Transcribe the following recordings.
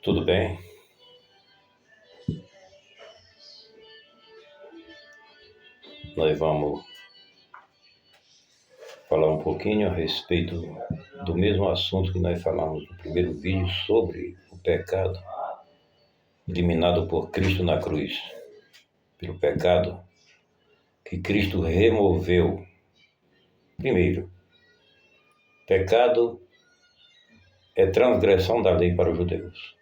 Tudo bem? Nós vamos falar um pouquinho a respeito do mesmo assunto que nós falamos no primeiro vídeo sobre o pecado eliminado por Cristo na cruz. Pelo pecado que Cristo removeu. Primeiro, pecado é transgressão da lei para os judeus.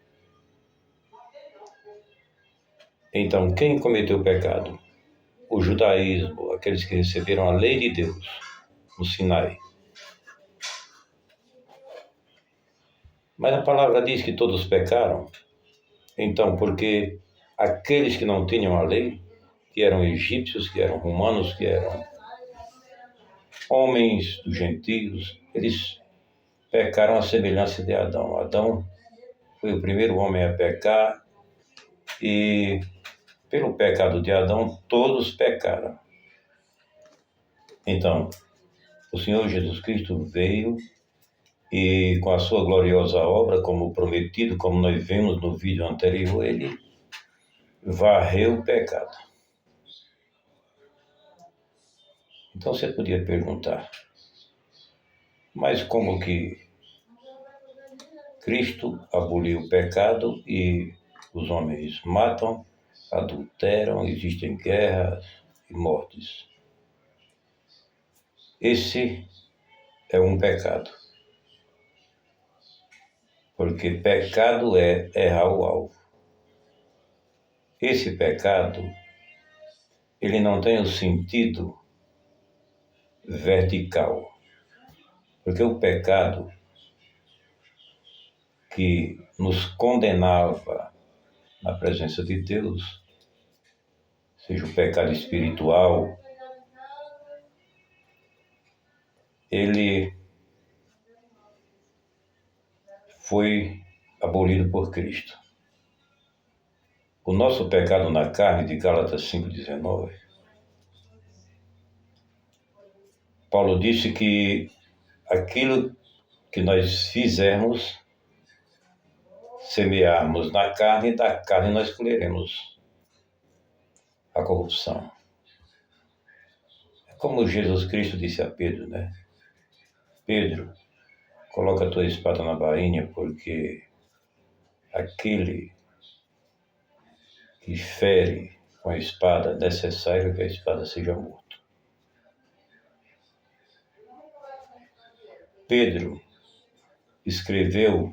Então, quem cometeu o pecado? O judaísmo, aqueles que receberam a lei de Deus no Sinai. Mas a palavra diz que todos pecaram. Então, porque aqueles que não tinham a lei, que eram egípcios, que eram romanos, que eram homens dos gentios, eles pecaram à semelhança de Adão. Adão foi o primeiro homem a pecar e, pelo pecado de Adão, todos pecaram. Então, o Senhor Jesus Cristo veio e, com a sua gloriosa obra, como prometido, como nós vimos no vídeo anterior, ele varreu o pecado. Então você podia perguntar, mas como que Cristo aboliu o pecado e os homens matam, adulteram, existem guerras e mortes? Esse é um pecado. Porque pecado é errar o alvo. Esse pecado, ele não tem o sentido vertical. Porque o pecado que nos condenava na presença de Deus, seja o pecado espiritual, ele foi abolido por Cristo. O nosso pecado na carne, de Gálatas 5,19, Paulo disse que aquilo que nós fizermos, semearmos na carne, da carne nós colheremos a corrupção. É como Jesus Cristo disse a Pedro, né? Pedro, coloca a tua espada na bainha, porque aquele que fere com a espada, é necessário que a espada seja morto. Pedro escreveu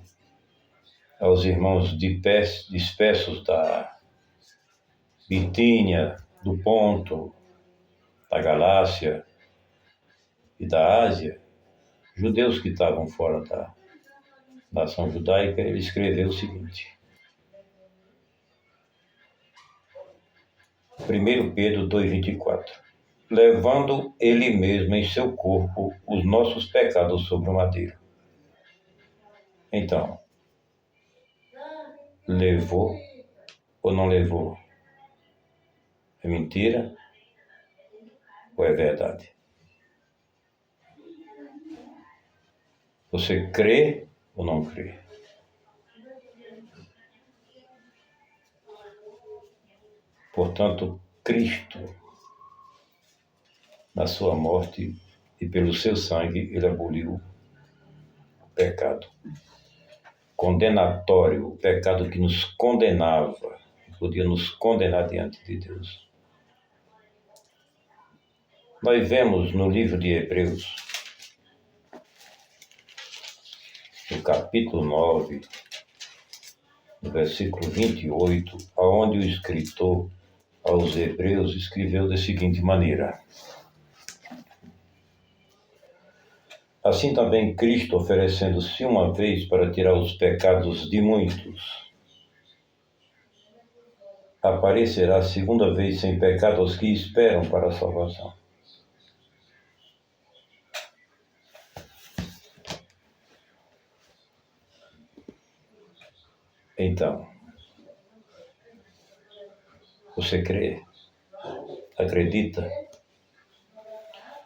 aos irmãos dispersos da Bitínia, do Ponto, da Galácia e da Ásia, judeus que estavam fora da nação judaica, ele escreveu o seguinte: 1 Pedro 2,24: levando ele mesmo em seu corpo os nossos pecados sobre o madeiro. Então, levou ou não levou? É mentira ou é verdade? Você crê ou não crê? Portanto, Cristo, na sua morte e pelo seu sangue, ele aboliu o pecado condenatório, o pecado que nos condenava, podia nos condenar diante de Deus. Nós vemos no livro de Hebreus, no capítulo 9, no versículo 28, onde o escritor aos Hebreus escreveu da seguinte maneira: assim também Cristo, oferecendo-se uma vez para tirar os pecados de muitos, aparecerá segunda vez sem pecado aos que esperam para a salvação. Então, você crê? Acredita?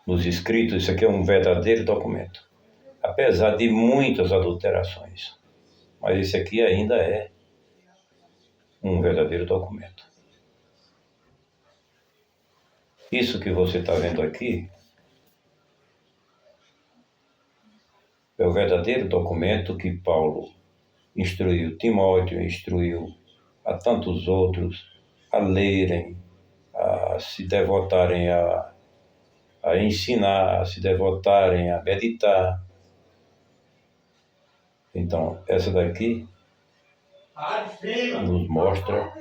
Nos escritos, isso aqui é um verdadeiro documento. Apesar de muitas adulterações. Mas esse aqui ainda é um verdadeiro documento. Isso que você está vendo aqui é o verdadeiro documento que Paulo instruiu Timóteo, instruiu a tantos outros a lerem, a se devotarem a ensinar, a se devotarem a meditar. Então, essa daqui nos mostra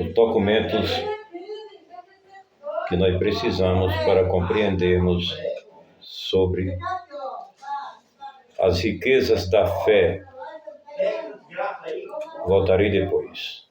os documentos que nós precisamos para compreendermos sobre as riquezas da fé. Voltarei depois.